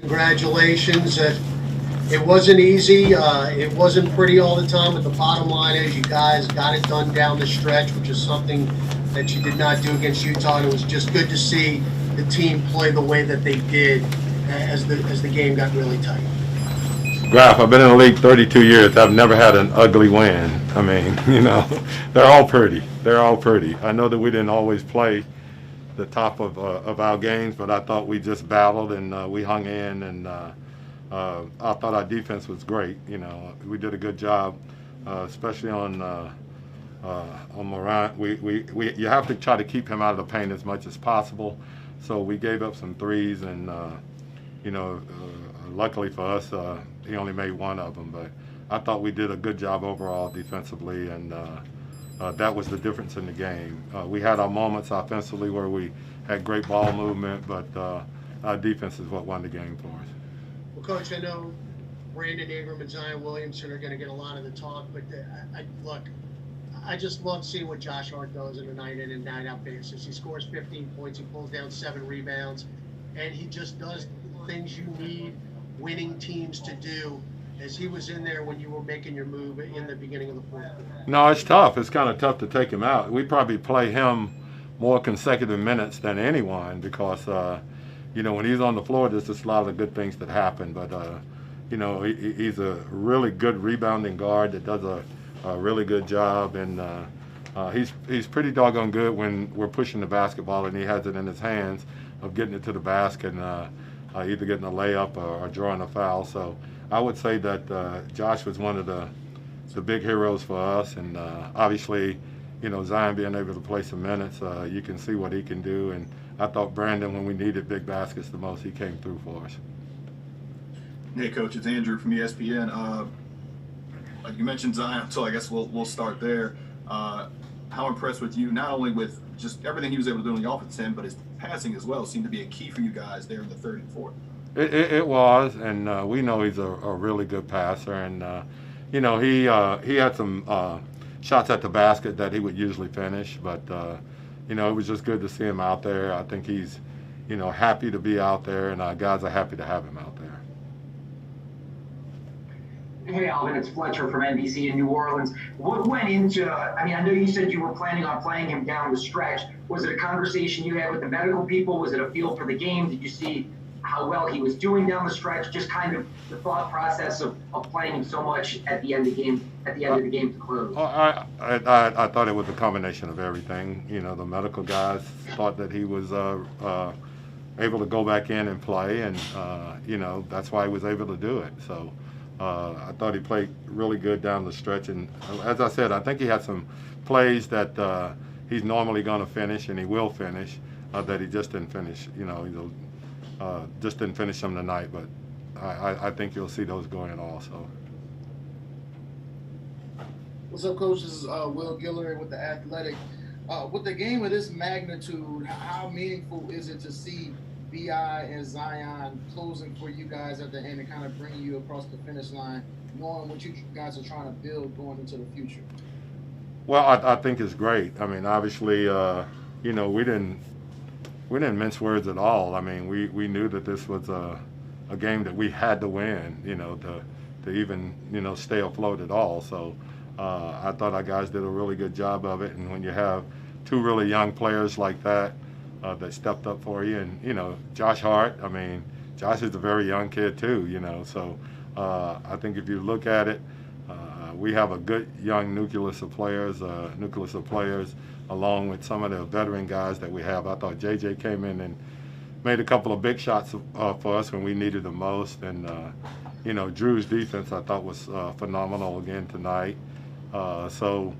Congratulations. It wasn't easy. It wasn't pretty all the time, but the bottom line is you guys got it done down the stretch, which is something that you did not do against Utah. And it was just good to see the team play the way that they did as the game got really tight. Graf, I've been in the league 32 years. I've never had an ugly win. I mean, they're all pretty. They're all pretty. I know that we didn't always play the top of our games, but I thought we just battled and we hung in, and I thought our defense was great. We did a good job, especially on Morant. You have to try to keep him out of the paint as much as possible. So we gave up some threes, and luckily for us, he only made one of them. But I thought we did a good job overall defensively, and that was the difference in the game. We had our moments offensively where we had great ball movement, but our defense is what won the game for us. Well, Coach, I know Brandon Ingram and Zion Williamson are going to get a lot of the talk, but I just love seeing what Josh Hart does on a night-in and night-out basis. He scores 15 points, he pulls down 7 rebounds, and he just does things you need winning teams to do, as he was in there when you were making your move in the beginning of the fourth quarter. No, it's tough. It's kind of tough to take him out. We probably play him more consecutive minutes than anyone because, when he's on the floor, there's just a lot of good things that happen. But, he's a really good rebounding guard that does a really good job, and he's pretty doggone good when we're pushing the basketball and he has it in his hands of getting it to the basket and either getting a layup or drawing a foul. So I would say that Josh was one of the big heroes for us, and obviously, Zion being able to play some minutes, you can see what he can do. And I thought Brandon, when we needed big baskets the most, he came through for us. Hey, Coach, it's Andrew from ESPN. You mentioned Zion, so I guess we'll start there. How impressed with you, not only with just everything he was able to do on the offensive end, but his passing as well seemed to be a key for you guys there in the third and fourth. It was, and we know he's a really good passer, and he had some shots at the basket that he would usually finish, but it was just good to see him out there. I think he's happy to be out there, and guys are happy to have him out there. Hey, Alvin, it's Fletcher from NBC in New Orleans. What went into, I know you said you were planning on playing him down the stretch. Was it a conversation you had with the medical people? Was it a feel for the game? Did you see how well he was doing down the stretch? Just kind of the thought process of playing him so much at the end of the game to close. I thought it was a combination of everything. The medical guys thought that he was able to go back in and play, and that's why he was able to do it. So I thought he played really good down the stretch, and as I said, I think he had some plays that he's normally going to finish, and he will finish, that he just didn't finish. Just didn't finish them tonight, but I think you'll see those going also. What's up, Coach? This is Will Guillory with The Athletic. With the game of this magnitude, how meaningful is it to see B.I. and Zion closing for you guys at the end and kind of bringing you across the finish line, knowing what you guys are trying to build going into the future? Well, I think it's great. Obviously, we didn't mince words at all. We knew that this was a game that we had to win, to even, stay afloat at all. So I thought our guys did a really good job of it. And when you have two really young players like that, that stepped up for you, and Josh Hart. Josh is a very young kid too. So I think if you look at it, we have a good young nucleus of players, along with some of the veteran guys that we have. I thought JJ came in and made a couple of big shots for us when we needed them most, and Drew's defense I thought was phenomenal again tonight. So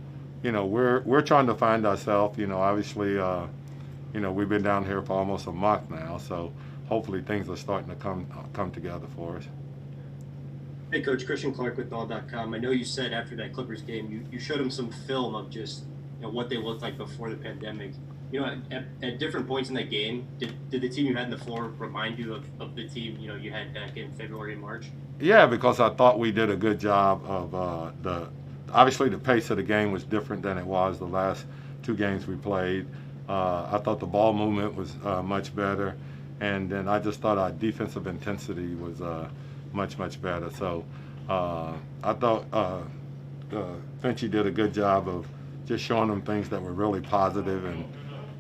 we're trying to find ourselves. Obviously. We've been down here for almost a month now, so hopefully things are starting to come together for us. Hey, Coach, Christian Clark with Ball.com. I know you said after that Clippers game, you showed him some film of just what they looked like before the pandemic. At different points in that game, did the team you had on the floor remind you of the team you had back in February and March? Yeah, because I thought we did a good job of obviously the pace of the game was different than it was the last two games we played. I thought the ball movement was much better. and then I just thought our defensive intensity was much, much better. So I thought Finchy did a good job of just showing them things that were really positive,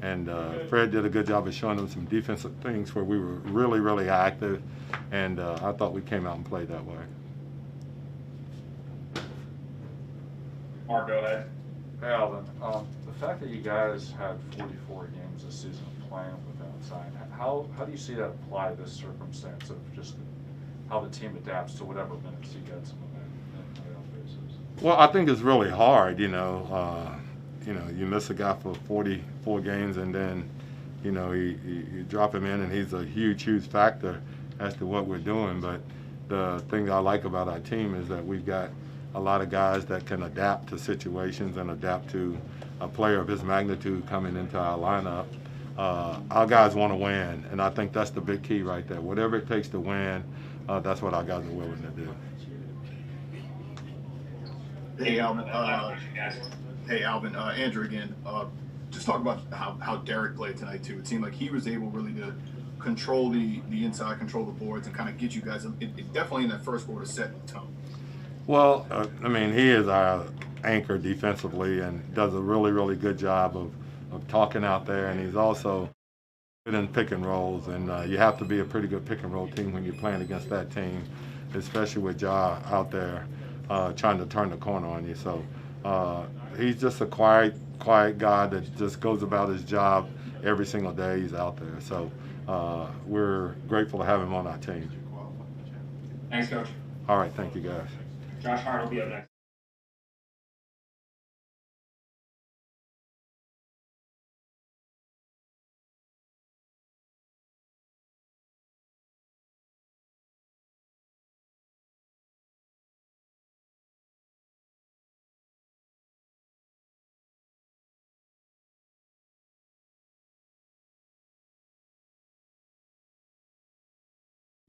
and Fred did a good job of showing them some defensive things where we were really, really active, and I thought we came out and played that way. Mark, go ahead. Hey, Alvin. The fact that you guys had 44 games this season playing without Zion, how do you see that apply to this circumstance of just how the team adapts to whatever minutes he gets on a daily basis? Well, I think it's really hard, you miss a guy for 44 games, and then, you drop him in, and he's a huge, huge factor as to what we're doing. But the thing I like about our team is that we've got a lot of guys that can adapt to situations and adapt to a player of his magnitude coming into our lineup. Our guys want to win, and I think that's the big key right there. Whatever it takes to win, that's what our guys are willing to do. Hey, Alvin. Andrew again. Just talk about how Derek played tonight too. It seemed like he was able really to control the inside, control the boards, and kind of get you guys. It definitely in that first quarter set the tone. Well, he is our anchor defensively and does a really, really good job of talking out there, and he's also good in pick and rolls, and you have to be a pretty good pick and roll team when you're playing against that team, especially with Ja out there trying to turn the corner on you. So he's just a quiet guy that just goes about his job every single day he's out there. So we're grateful to have him on our team. Thanks, Coach. All right, thank you, guys. Josh Hart will be up next.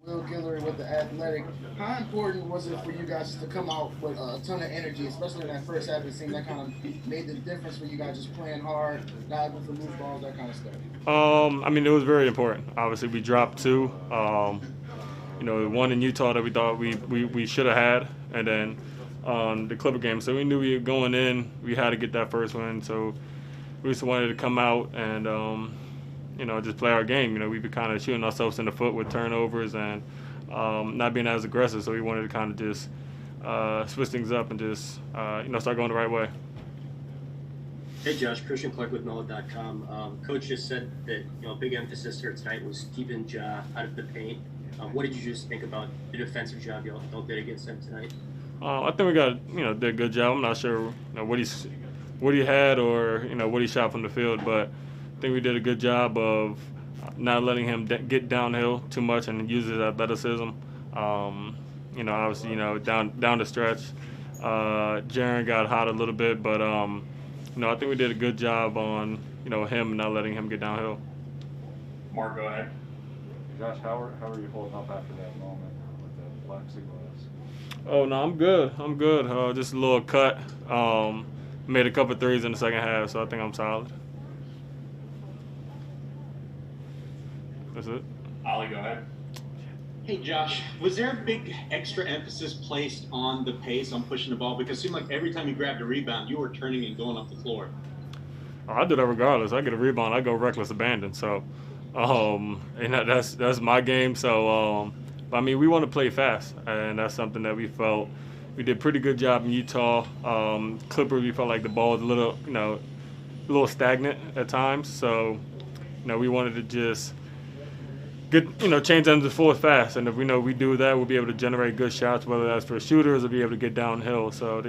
Will Guillory with the Athletic. How important was it for you guys to come out with a ton of energy, especially in that first half? It seemed that kind of made the difference for you guys, just playing hard, not with the loose balls, that kind of stuff. It was very important. Obviously, we dropped two. One in Utah that we thought we should have had, and then the Clipper game. So we knew we were going in. We had to get that first win. So we just wanted to come out and just play our game. We've been kind of shooting ourselves in the foot with turnovers and not being as aggressive. So we wanted to kind of just switch things up and just start going the right way. Hey Josh, Christian Clark with NOLA.com. Coach just said that a big emphasis here tonight was keeping Ja out of the paint. What did you just think about the defensive job y'all did against him tonight? I think we did a good job. I'm not sure what he had or what he shot from the field, but I think we did a good job of not letting him get downhill too much and use his athleticism. Obviously, down the stretch, Jaren got hot a little bit, but I think we did a good job on him and not letting him get downhill. Mark, go ahead. Josh, how are you holding up after that moment with the plexiglass? Oh no, I'm good. Just a little cut. Made a couple threes in the second half, so I think I'm solid. That's it. Ollie, go ahead. Hey, Josh, was there a big extra emphasis placed on the pace, on pushing the ball? Because it seemed like every time you grabbed a rebound, you were turning and going up the floor. I do that regardless. I get a rebound, I go reckless abandon. So, that's my game. So, we want to play fast, and that's something that we felt we did a pretty good job in Utah. Clippers, we felt like the ball was a little stagnant at times. So, we wanted to just change them to full fast, and if we do that, we'll be able to generate good shots, whether that's for shooters or be able to get downhill. So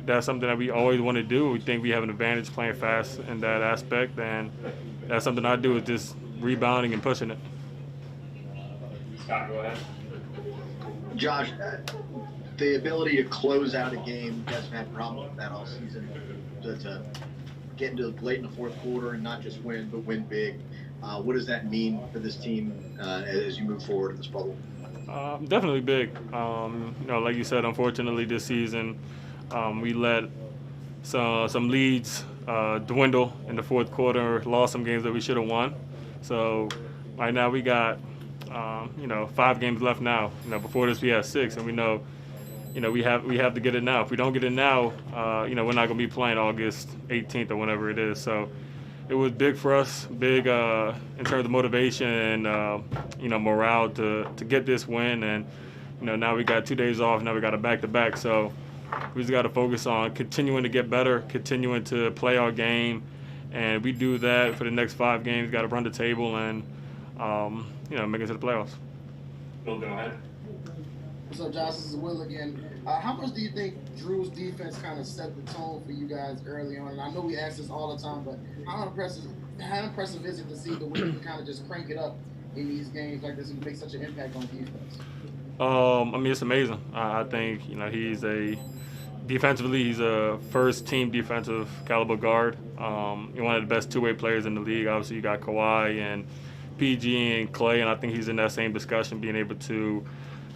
that's something that we always want to do. We think we have an advantage playing fast in that aspect, and that's something I do is just rebounding and pushing it. Scott, go ahead. Josh, the ability to close out a game, you guys have had a problem with that all season, to get into late in the fourth quarter and not just win, but win big. What does that mean for this team as you move forward in this bubble? Definitely big. Like you said, unfortunately this season we let some leads dwindle in the fourth quarter, lost some games that we should have won. So right now we got 5 games left now. Before this we had 6, and we know, we have to get it now. If we don't get it now, we're not going to be playing August 18th or whenever it is. So it was big for us, big in terms of motivation and morale to get this win. And now we got 2 days off. Now we got a back-to-back. So we just got to focus on continuing to get better, continuing to play our game, and we do that for the next 5 games. Got to run the table and make it to the playoffs. Bill, go ahead. What's up, Josh? This is Will again. How much do you think Drew's defense kind of set the tone for you guys early on? And I know we ask this all the time, but how impressive is it to see the way to kind of just crank it up in these games like this and make such an impact on defense? It's amazing. I think he's defensively, he's a first-team defensive caliber guard. He's one of the best two-way players in the league. Obviously, you got Kawhi and PG and Clay, and I think he's in that same discussion, being able to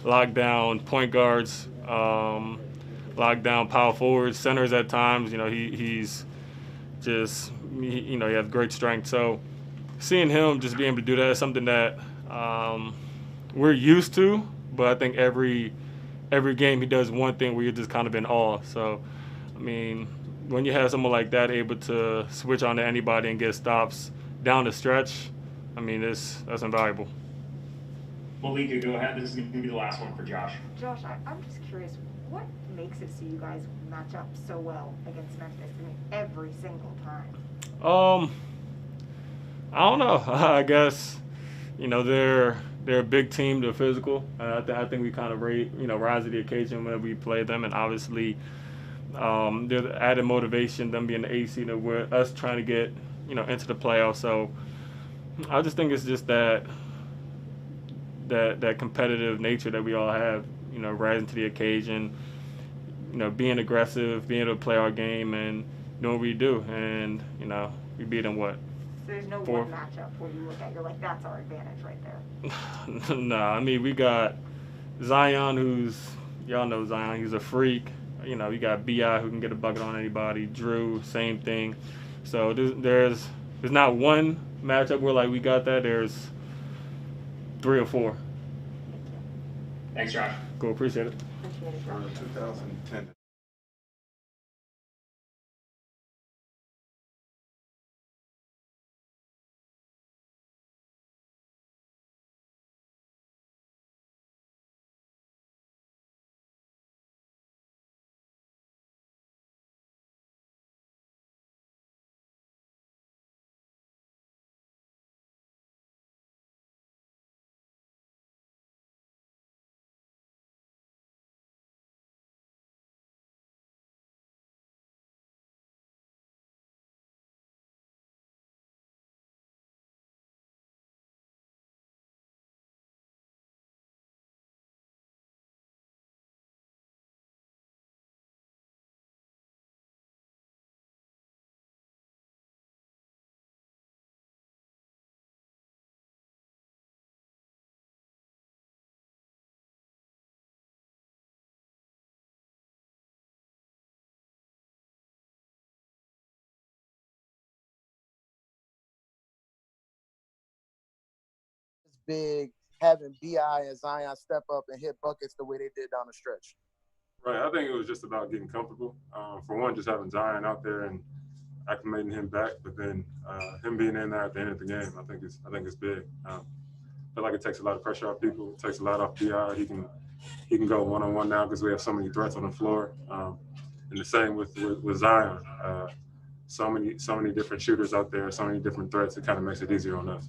lock down point guards, lock down power forwards, centers at times. He's just, he has great strength. So seeing him just being able to do that is something that we're used to, but I think every game he does one thing where you're just kind of in awe. So, when you have someone like that able to switch on to anybody and get stops down the stretch, that's invaluable. Malika, go ahead. This is going to be the last one for Josh. Josh, I'm just curious, what makes it so you guys match up so well against Memphis? Every single time. I don't know. I guess, they're a big team. They're physical. I think we kind of rise to the occasion when we play them, and obviously, there's added motivation. Them being the AC, we're us trying to get into the playoffs. So I just think it's just that competitive nature that we all have, rising to the occasion, being aggressive, being able to play our game and doing what we do. And, we beat them what? So there's no one matchup where you look at, you're like, that's our advantage right there. No, we got Zion, y'all know Zion, he's a freak. You got B.I. who can get a bucket on anybody. Drew, same thing. So there's not one matchup where like we got that. There's 3 or 4. Thanks, Josh. Cool, appreciate it. Appreciate it, Josh. 2010. Big, having BI and Zion step up and hit buckets the way they did down the stretch? Right. I think it was just about getting comfortable. For one, just having Zion out there and acclimating him back, but then him being in there at the end of the game, I think it's big. I feel like it takes a lot of pressure off people. It takes a lot off BI. He can go one-on-one now because we have so many threats on the floor. And the same with Zion. So many different shooters out there, so many different threats. It kind of makes it easier on us.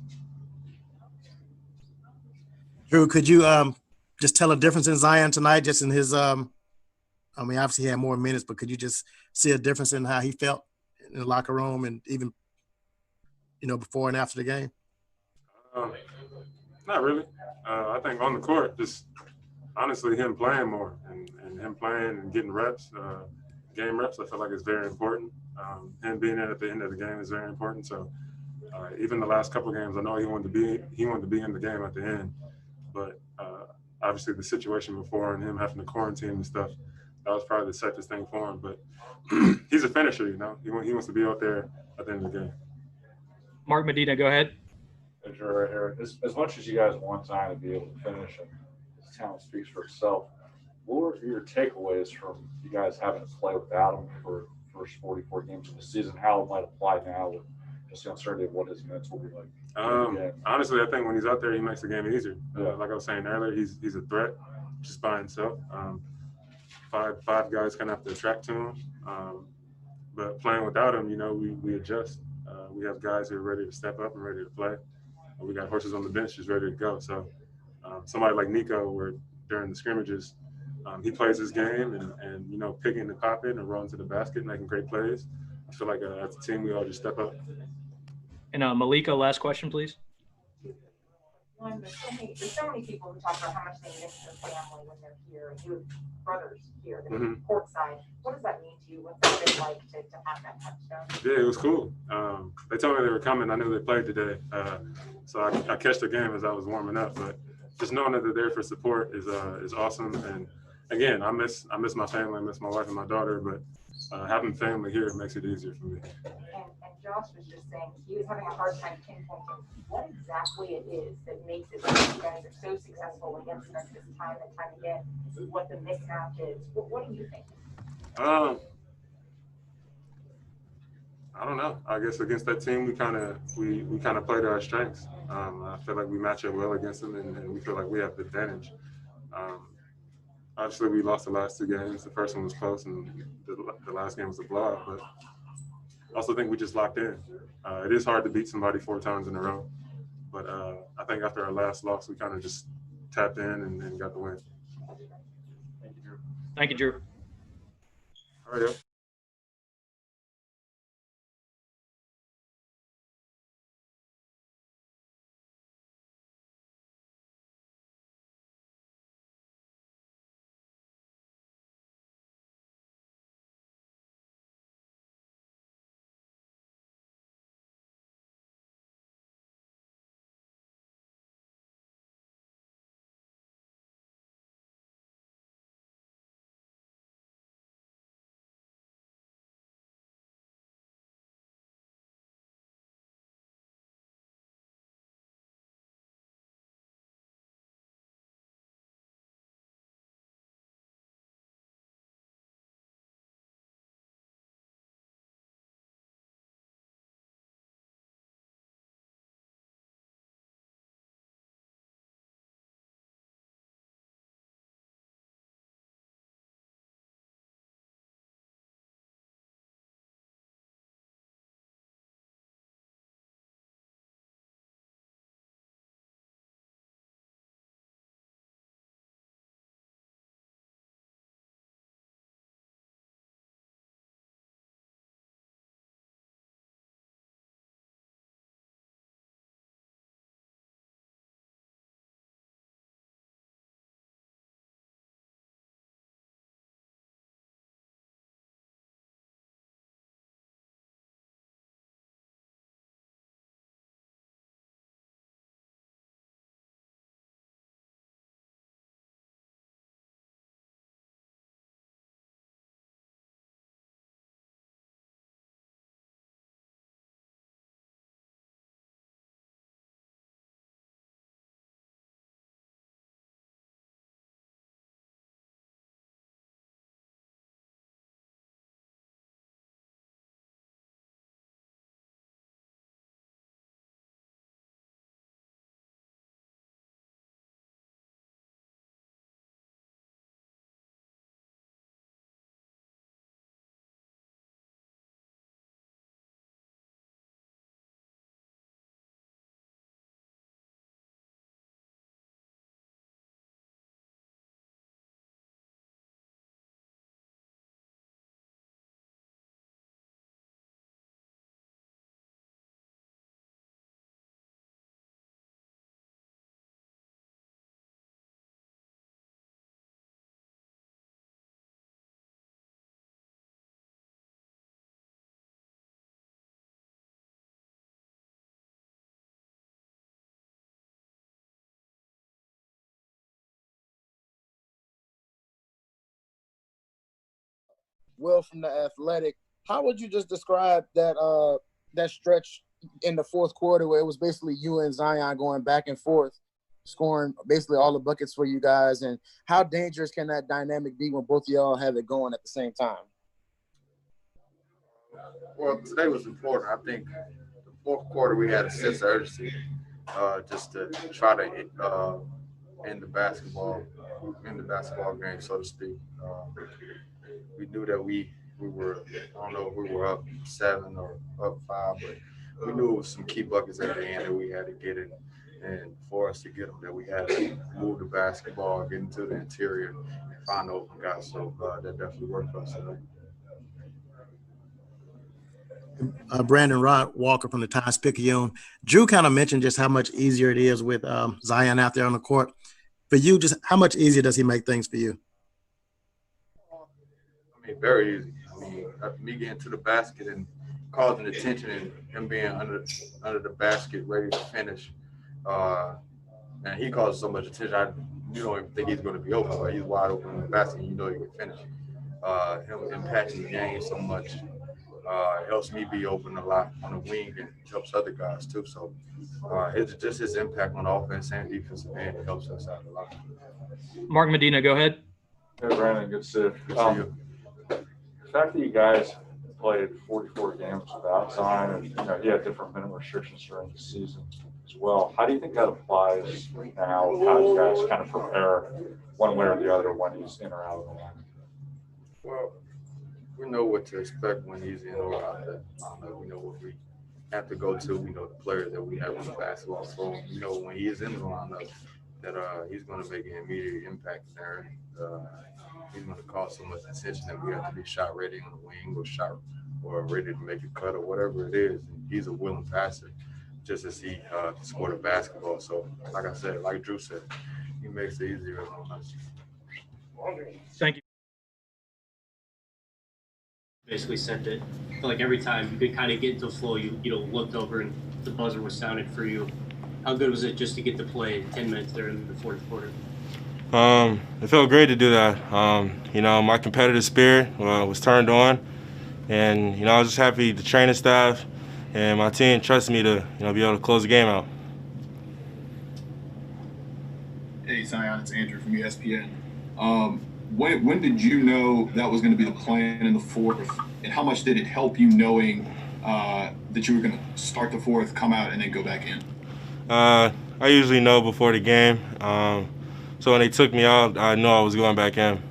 Drew, could you just tell a difference in Zion tonight, just in his obviously he had more minutes, but could you just see a difference in how he felt in the locker room and even, before and after the game? Not really. I think on the court, just honestly him playing more and him playing and getting reps, game reps, I feel like it's very important. Him being in at the end of the game is very important. So even the last couple of games, I know he wanted to be in the game at the end. But obviously the situation before and him having to quarantine and stuff, that was probably the safest thing for him. But he's a finisher, He wants to be out there at the end of the game. Mark Medina, go ahead. as you're right here, as much as you guys want Zion to be able to finish and his talent speaks for itself, what were your takeaways from you guys having to play without him for the first 44 games of the season? How it might apply now with just the uncertainty of what his minutes will be like? Honestly, I think when he's out there, he makes the game easier. Yeah. Like I was saying earlier, he's a threat just by himself. Five guys kind of have to attract to him. But playing without him, we adjust. We have guys who are ready to step up and ready to play. We got horses on the bench just ready to go. So somebody like Nico, where during the scrimmages, he plays his game and picking and popping and rolling to the basket, making great plays. I feel like as a team, we all just step up. And Malika, last question, please. There's so many people who talk about how much they miss their family when they're here. You have brothers here, they're courtside. What does that mean to you? What's it been like to have that touchdown? Yeah, it was cool. They told me they were coming. I knew they played today. So I catch the game as I was warming up. But just knowing that they're there for support is awesome. And again, I miss my family. I miss my wife and my daughter. But having family here makes it easier for me. And Josh was just saying he was having a hard time pinpointing what exactly it is that makes it that you guys are so successful against Memphis time and time again. What the mismatch is. What do you think? I don't know. I guess against that team, we kind of play to our strengths. I feel like we match up well against them, and we feel like we have the advantage. Obviously, we lost the last two games. The first one was close, and the last game was a blowout. But I also think we just locked in. It is hard to beat somebody 4 times in a row. But I think after our last loss, we kind of just tapped in and got the win. Thank you, Drew. Thank you, Drew. All right, yeah. Will from the Athletic. How would you just describe that stretch in the fourth quarter where it was basically you and Zion going back and forth, scoring basically all the buckets for you guys. And how dangerous can that dynamic be when both of y'all have it going at the same time? Well, today was important. I think the fourth quarter we had a sense of urgency just to try to end the basketball game, so to speak. We knew that we were, I don't know if we were up 7 or up 5, but we knew it was some key buckets at the end that we had to get in. And for us to get them, that we had to move the basketball, get into the interior, and find open guys. So that definitely worked for us today. Brandon Walker from the Times-Picayune. Drew kind of mentioned just how much easier it is with Zion out there on the court. For you, just how much easier does he make things for you? I mean, very easy. I mean, me getting to the basket and causing attention and him being under the basket, ready to finish. And he causes so much attention. You don't even think he's going to be open, but he's wide open in the basket, and you know he can finish. Him impacting the game so much. It helps me be open a lot on the wing and helps other guys too. So it's just his impact on the offense and defensive end. It helps us out a lot. Mark Medina, go ahead. Hey, Brandon, good to see you. Good to see you. The fact that you guys played 44 games without Zion, and he had different minimum restrictions during the season as well. How do you think that applies now? How do you guys kind of prepare one way or the other when he's in or out of the line? Well, we know what to expect when he's in or out there. We know what we have to go to. We know the players that we have on the basketball floor. We know when he is in the lineup that he's going to make an immediate impact there. He's going to cause so much attention that we have to be shot ready on the wing or ready to make a cut or whatever it is. And he's a willing passer just as he scored a basketball. So, like I said, like Drew said, he makes it easier on us. Thank you. Basically sent it. I feel like every time you could kind of get into the flow, you looked over and the buzzer was sounded for you. How good was it just to get to play 10 minutes there in the fourth quarter? It felt great to do that. My competitive spirit was turned on, and I was just happy the training staff and my team trusted me to be able to close the game out. Hey Zion, it's Andrew from ESPN. When did you know that was going to be the plan in the fourth, and how much did it help you knowing that you were going to start the fourth, come out, and then go back in? I usually know before the game, so when they took me out, I knew I was going back in.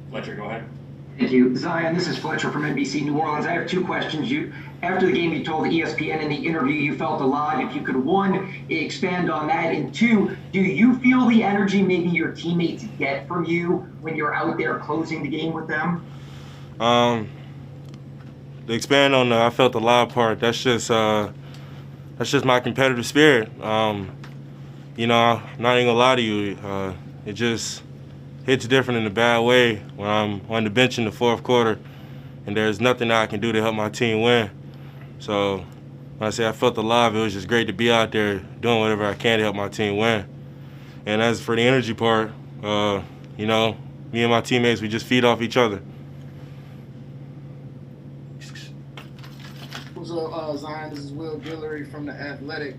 Fletcher, go ahead. Thank you. Zion, this is Fletcher from NBC New Orleans. I have two questions. After the game, you told ESPN in the interview you felt alive. If you could, one, expand on that, and two, do you feel the energy maybe your teammates get from you when you're out there closing the game with them? To expand on the I felt alive part, that's just my competitive spirit. I'm not even gonna lie to you. It just hits different in a bad way when I'm on the bench in the fourth quarter, and there's nothing that I can do to help my team win. So when I say I felt alive, it was just great to be out there doing whatever I can to help my team win. And as for the energy part, me and my teammates, we just feed off each other. Zion, this is Will Guillory from The Athletic.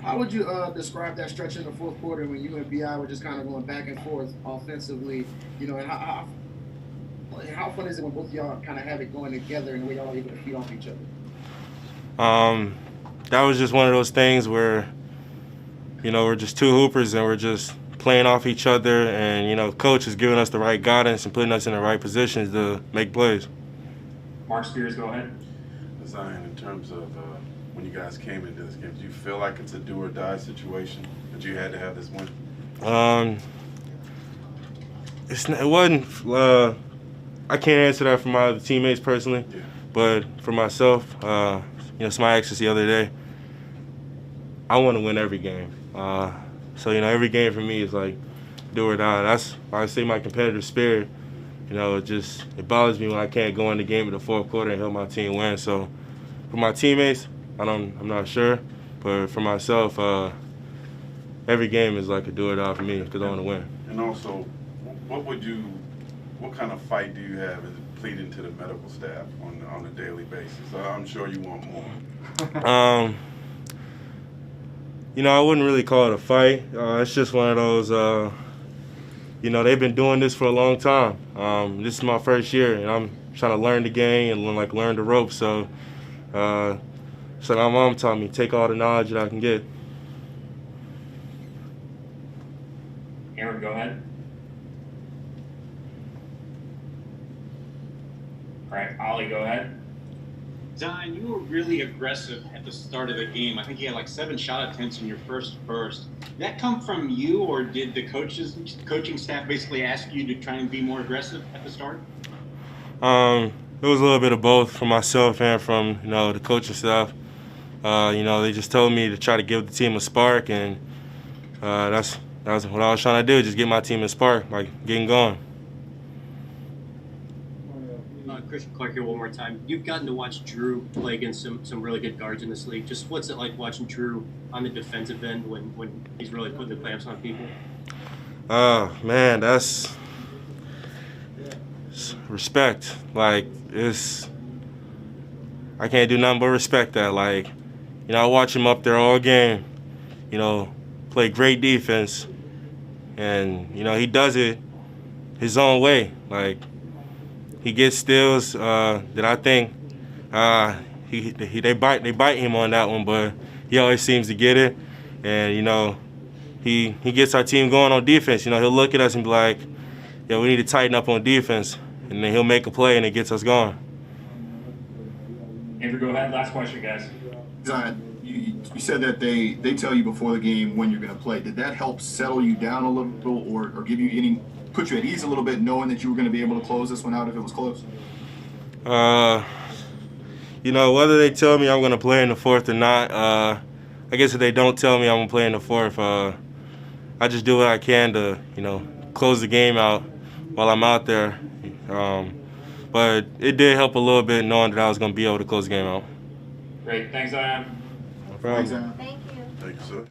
How would you describe that stretch in the fourth quarter when you and B.I. were just kind of going back and forth offensively? And how fun is it when both of y'all kind of have it going together and we all able to feed off each other? That was just one of those things where, we're just two hoopers and we're just playing off each other, and coach is giving us the right guidance and putting us in the right positions to make plays. Mark Spears, go ahead. Zion, in terms of when you guys came into this game, do you feel like it's a do or die situation that you had to have this win? It wasn't. I can't answer that for my other teammates personally, but for myself, somebody asked us the other day. I want to win every game. So every game for me is like do or die. That's why I say my competitive spirit. It bothers me when I can't go in the game in the fourth quarter and help my team win. So for my teammates, I'm not sure, but for myself, every game is like a do or die for me because I want to win. And also, what kind of fight do you have? Is it pleading to the medical staff on a daily basis? I'm sure you want more. I wouldn't really call it a fight. It's just one of those, they've been doing this for a long time. This is my first year, and I'm trying to learn the game and learn the ropes. So my mom taught me, take all the knowledge that I can get. Aaron, go ahead. All right, Ollie, go ahead. Zion, you were really aggressive at the start of the game. I think you had like 7 shot attempts in your first burst. Did that come from you, or did the coaching staff basically ask you to try and be more aggressive at the start? It was a little bit of both from myself and from the coaching staff. They just told me to try to give the team a spark, and that's what I was trying to do, just get my team a spark, getting going. Christian Clark here one more time. You've gotten to watch Drew play against some really good guards in this league. Just what's it like watching Drew on the defensive end when he's really putting the clamps on people? Man, that's respect. I can't do nothing but respect that. I watch him up there all game, play great defense, and, he does it his own way. He gets steals that I think they bite him on that one, but he always seems to get it. And he gets our team going on defense. He'll look at us and be like, "Yeah, we need to tighten up on defense," and then he'll make a play and it gets us going. Andrew, go ahead. Last question, guys. Zion, you said that they tell you before the game when you're going to play. Did that help settle you down a little, or give you put you at ease a little bit, knowing that you were going to be able to close this one out if it was close? Whether they tell me I'm going to play in the fourth or not, I guess if they don't tell me I'm going to play in the fourth, I just do what I can to, close the game out while I'm out there. But it did help a little bit knowing that I was going to be able to close the game out. Great. Thanks, Zion. No problem. Thanks, Zion. Thank you. Thank you, sir.